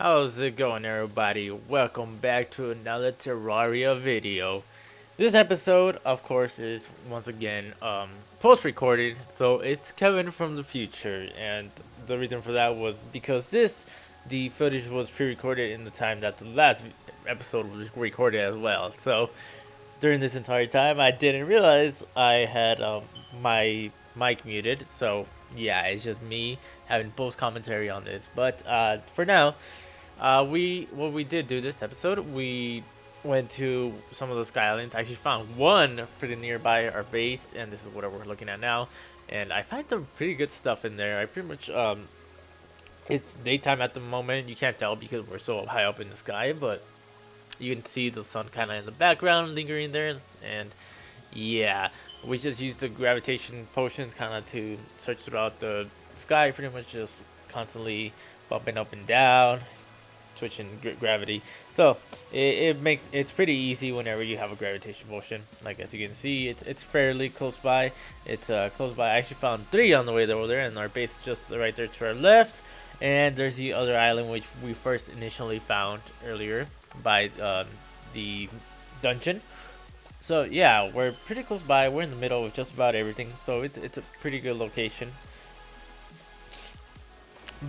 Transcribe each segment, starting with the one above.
How's it going, everybody? Welcome back to another Terraria video. This episode, of course, is once again post-recorded, so it's Kevin from the future, and the reason for that was because the footage was pre-recorded in the time that the last episode was recorded as well. So during this entire time, I didn't realize I had my mic muted. So yeah, it's just me having post commentary on this. But for now, what we did do this episode, we went to some of the sky islands. I actually found one pretty nearby our base, and this is what we're looking at now. And I find some pretty good stuff in there. I pretty much it's daytime at the moment. You can't tell because we're so high up in the sky, but you can see the sun kind of in the background lingering there. And yeah, we just used the gravitation potions kind of to search throughout the sky, pretty much just constantly bumping up and down, switching gravity. So it's pretty easy whenever you have a gravitation potion. Like, as you can see, it's fairly close by. It's close by. I actually found 3 on the way over there, and our base is just right there to our left. And there's the other island which we first initially found earlier by the dungeon. So yeah, we're pretty close by. We're in the middle of just about everything, so it's a pretty good location.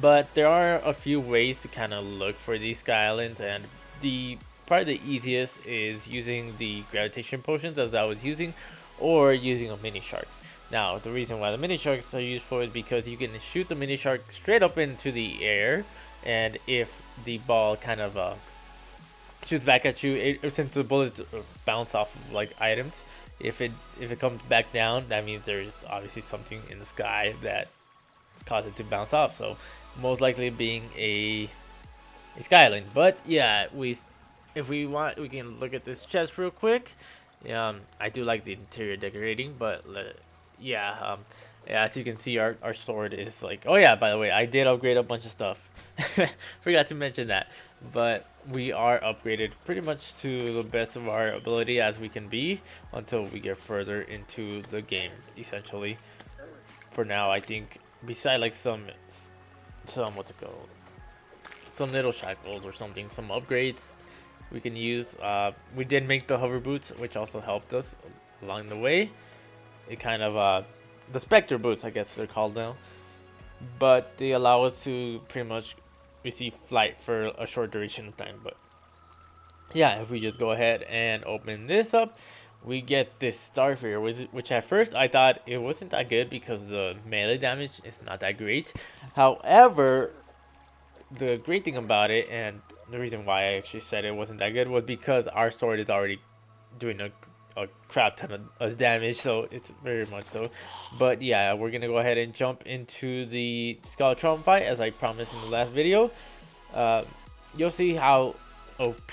But there are a few ways to kind of look for these sky islands, and the probably the easiest is using the gravitation potions as I was using, or using a mini shark. Now, the reason why the mini sharks are useful is because you can shoot the mini shark straight up into the air, and if the ball kind of shoots back at you, since the bullets bounce off of like items, if it comes back down, that means there's obviously something in the sky that caused it to bounce off. So most likely being a sky island. But yeah, if we want, we can look at this chest real quick. I do like the interior decorating, but yeah, yeah, as you can see, our sword is like, oh yeah, by the way, I did upgrade a bunch of stuff. Forgot to mention that. But we are upgraded pretty much to the best of our ability as we can be until we get further into the game, essentially. For now, I think, beside like some what's it called, some little shackles or something, some upgrades we can use. We did make the hover boots, which also helped us along the way. It kind of the specter boots, I guess they're called now, but they allow us to pretty much receive flight for a short duration of time. But yeah, if we just go ahead and open this up, we get this starfire, which at first I thought it wasn't that good because the melee damage is not that great. However, the great thing about it, and the reason why I actually said it wasn't that good, was because our sword is already doing a crap ton of damage, so it's very much so. But yeah, we're gonna go ahead and jump into the Skeletron fight as I promised in the last video. You'll see how OP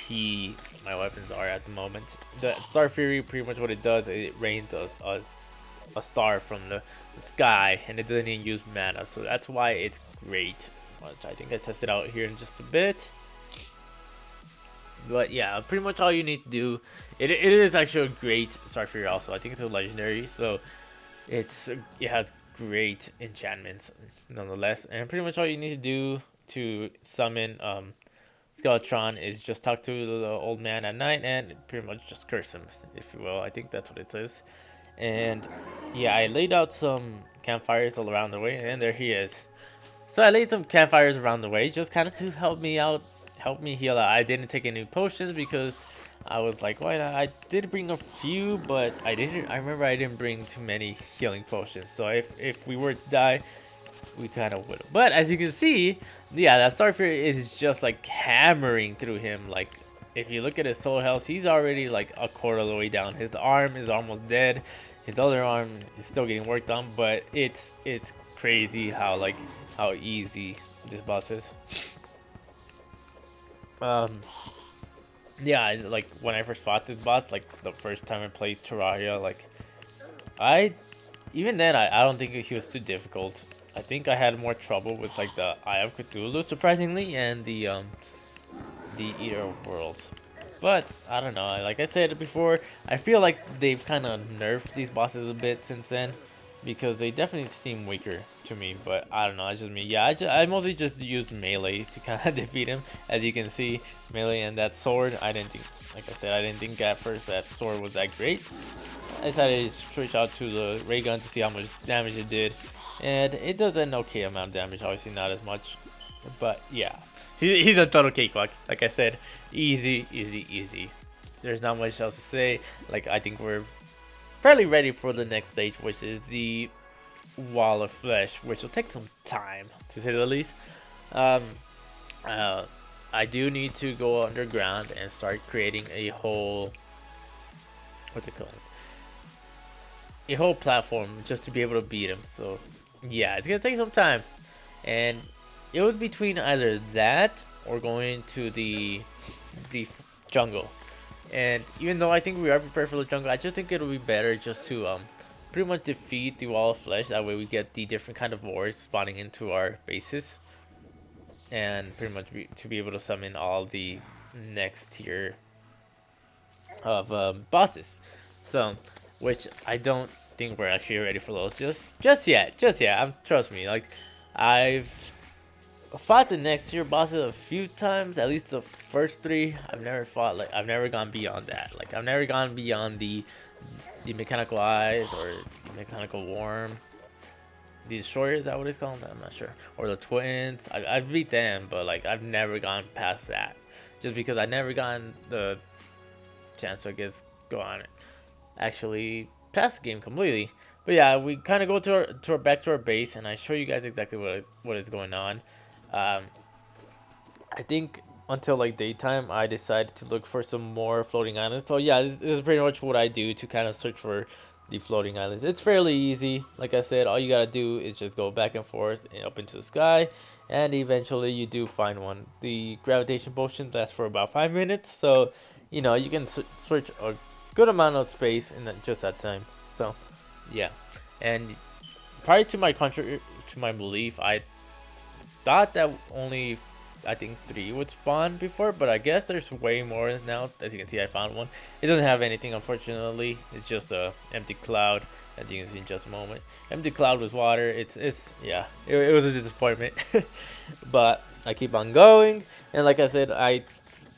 my weapons are at the moment. The Star Fury, pretty much what it does, it rains a star from the sky, and it doesn't even use mana, so that's why it's great. Which I think I tested out here in just a bit. But yeah, pretty much all you need to do. It is actually a great Star Fury. Also, I think it's a legendary, so it has great enchantments nonetheless. And pretty much all you need to do to summon Skeletron is just talk to the old man at night and pretty much just curse him, if you will. I think that's what it says. And yeah, I laid out some campfires all around the way, and there he is. So I laid some campfires around the way, just kind of to help me out, help me heal out. I didn't take any potions because I was like, why not? I did bring a few, but I remember I didn't bring too many healing potions. So if we were to die, we kind of would. But as you can see, yeah, that Starfire is just like hammering through him. Like, if you look at his soul health, he's already like a quarter of the way down. His arm is almost dead. His other arm is still getting worked on, but it's crazy how easy this boss is. Yeah, like when I first fought this boss, like the first time I played Terraria, like even then I don't think he was too difficult. I think I had more trouble with like the Eye of Cthulhu, surprisingly, and the Eater of Worlds. But I don't know, like I said before, I feel like they've kind of nerfed these bosses a bit since then. because they definitely seem weaker to me. But I don't know, it's just me. Yeah, I mostly just use melee to kind of defeat him. As you can see, melee and that sword. I didn't think, like I said, I didn't think at first that sword was that great. I decided to switch out to the ray gun to see how much damage it did, and it does an okay amount of damage. Obviously, not as much, but yeah, he's a total cakewalk. Like I said, easy, easy, easy. There's not much else to say. Like, I think we're fairly ready for the next stage, which is the wall of flesh, which will take some time to say the least. Um, uh, I do need to go underground and start creating a whole, what's it called? A whole platform just to be able to beat him. So yeah, it's gonna take some time, and it was between either that or going to the jungle. And even though I think we are prepared for the jungle, I just think it'll be better just to pretty much defeat the wall of flesh. That way we get the different kind of wars spawning into our bases, and pretty much to be able to summon all the next tier of bosses. So, which I don't think we're actually ready for those just yet. Just yet. Trust me. Like, I've fought the next tier bosses a few times, at least the first three. I've never gone beyond that. Like, I've never gone beyond the mechanical eyes or the mechanical worm. The destroyer, is that what it's called? I'm not sure. Or the twins. I've beat them, but like I've never gone past that, just because I never gotten the chance to, I guess, go on it, actually pass the game completely. But yeah, we kind of go to our back to our base, and I show you guys exactly what is going on. I think until like daytime, I decided to look for some more floating islands. So yeah, this is pretty much what I do to kind of search for the floating islands. It's fairly easy. Like I said, all you gotta do is just go back and forth and up into the sky, and eventually you do find one. The gravitation potion lasts for about 5 minutes, so you know you can search a good amount of space in just that time. So yeah, and prior to my belief, I thought that only, I think, 3 would spawn before, but I guess there's way more now. As you can see, I found one. It doesn't have anything, unfortunately. It's just a empty cloud, as you can see in just a moment. Empty cloud with water. It's yeah, it was a disappointment. But I keep on going, and like I said,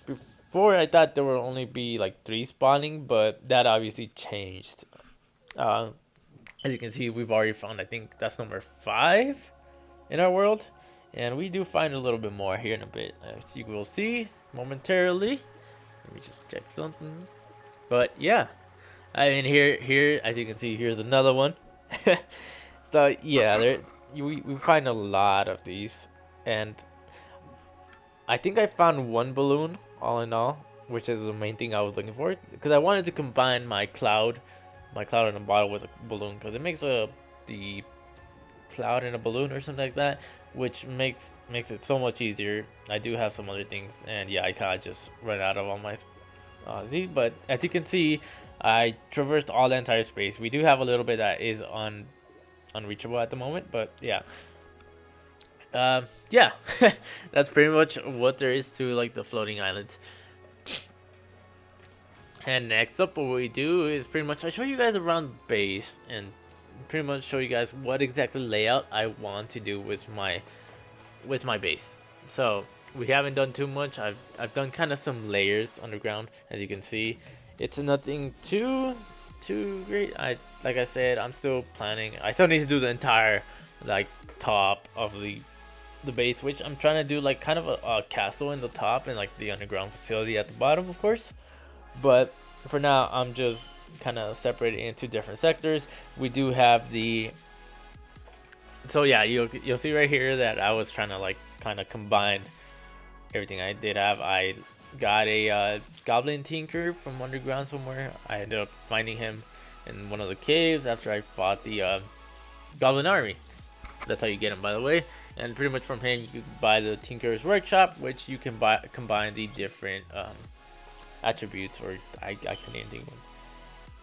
before I thought there would only be like 3 spawning, but that obviously changed. As you can see, we've already found, I think that's number 5 in our world. And we do find a little bit more here in a bit, as you will see momentarily. Let me just check something. But yeah, I mean, here, as you can see, here's another one. So yeah, we find a lot of these, and I think I found one balloon all in all, which is the main thing I was looking for, because I wanted to combine my cloud in a bottle with a balloon, because it makes the cloud in a balloon or something like that, which makes it so much easier. I do have some other things, and yeah, I kind of just run out of all my but as you can see, I traversed all the entire space. We do have a little bit that is unreachable at the moment, but yeah. Yeah, that's pretty much what there is to like the floating islands. And next up, what we do is pretty much I show you guys around base, and pretty much show you guys what exactly layout I want to do with my base. So we haven't done too much. I've done kind of some layers underground, as you can see. It's nothing too great. Like I said, I'm still planning. I still need to do the entire like top of the base, which I'm trying to do like kind of a castle in the top and like the underground facility at the bottom, of course. But for now, I'm just kind of separated into different sectors. We do have so yeah, you'll see right here that I was trying to like kind of combine everything. I did have, I got a goblin tinker from underground somewhere. I ended up finding him in one of the caves after I fought the goblin army. That's how you get him, by the way. And pretty much from him you can buy the tinker's workshop, which you can combine the different attributes, or I can't even think of them.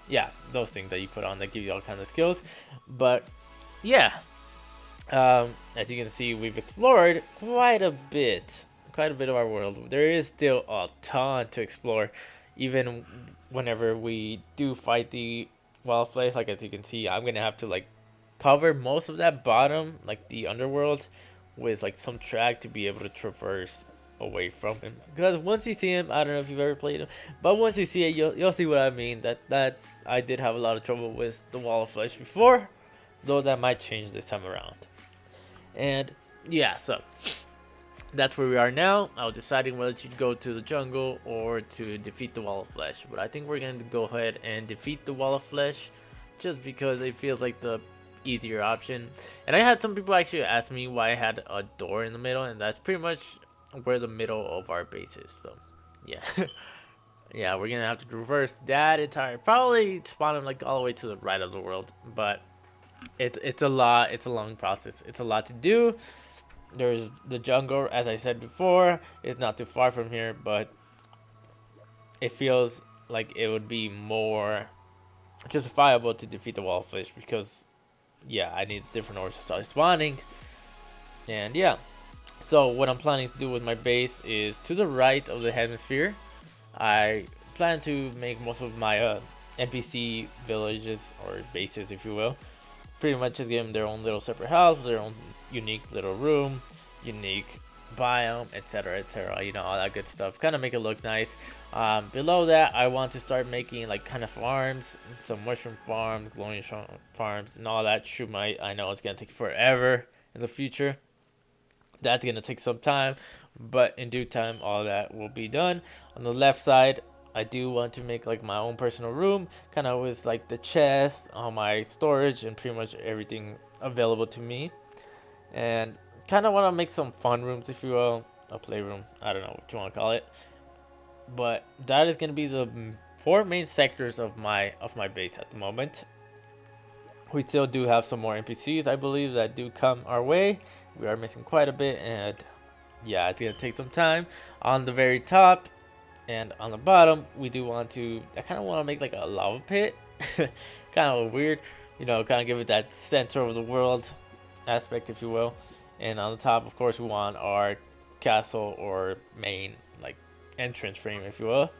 Yeah, those things that you put on that give you all kinds of skills. But yeah, as you can see, we've explored quite a bit of our world. There is still a ton to explore, even whenever we do fight the wildflames. Like, as you can see, I'm gonna have to like cover most of that bottom, like the underworld, with like some track to be able to traverse away from him. Because once you see him, I don't know if you've ever played him, but once you see it, you'll see what I mean. That I did have a lot of trouble with the Wall of Flesh before, though that might change this time around. And yeah, so that's where we are now. I was deciding whether to go to the jungle or to defeat the Wall of Flesh, but I think we're going to go ahead and defeat the Wall of Flesh just because it feels like the easier option. And I had some people actually ask me why I had a door in the middle, and that's pretty much where the middle of our base is. So yeah. Yeah, we're gonna have to reverse that entire, probably spawn them like all the way to the right of the world, but it's a lot. It's a long process. It's a lot to do. There's the jungle, as I said before. It's not too far from here, but it feels like it would be more justifiable to defeat the Wall of Flesh because, yeah, I need different ores to start spawning. And yeah, so what I'm planning to do with my base is to the right of the hemisphere. I plan to make most of my NPC villages or bases, if you will. Pretty much just give them their own little separate house, their own unique little room, unique biome, etc, etc, you know, all that good stuff. Kind of make it look nice. Below that, I want to start making like kind of farms, some mushroom farms, glowing farms, and all that. Shoot, I know it's gonna take forever in the future. That's gonna take some time, but in due time, all that will be done. On the left side, I do want to make like my own personal room, kind of with like the chest, all my storage, and pretty much everything available to me. And kind of want to make some fun rooms, if you will, a playroom. I don't know what you want to call it, but that is going to be the 4 main sectors of my base at the moment. We still do have some more NPCs, I believe, that do come our way. We are missing quite a bit, and yeah, it's gonna take some time. On the very top and on the bottom, we do want to, I kind of want to make like a lava pit. Kind of weird, you know, kind of give it that center of the world aspect, if you will. And on the top, of course, we want our castle or main like entrance frame, if you will.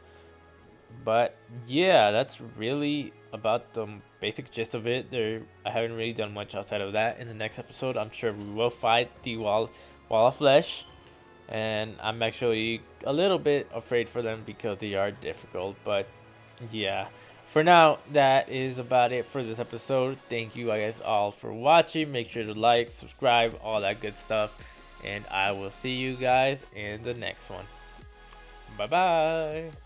But yeah, that's really about the basic gist of it. I haven't really done much outside of that. In the next episode, I'm sure we will fight the wall of flesh, and I'm actually a little bit afraid for them because they are difficult. But yeah, for now, that is about it for this episode. Thank you, I guess, all for watching. Make sure to like, subscribe, all that good stuff, and I will see you guys in the next one. Bye bye.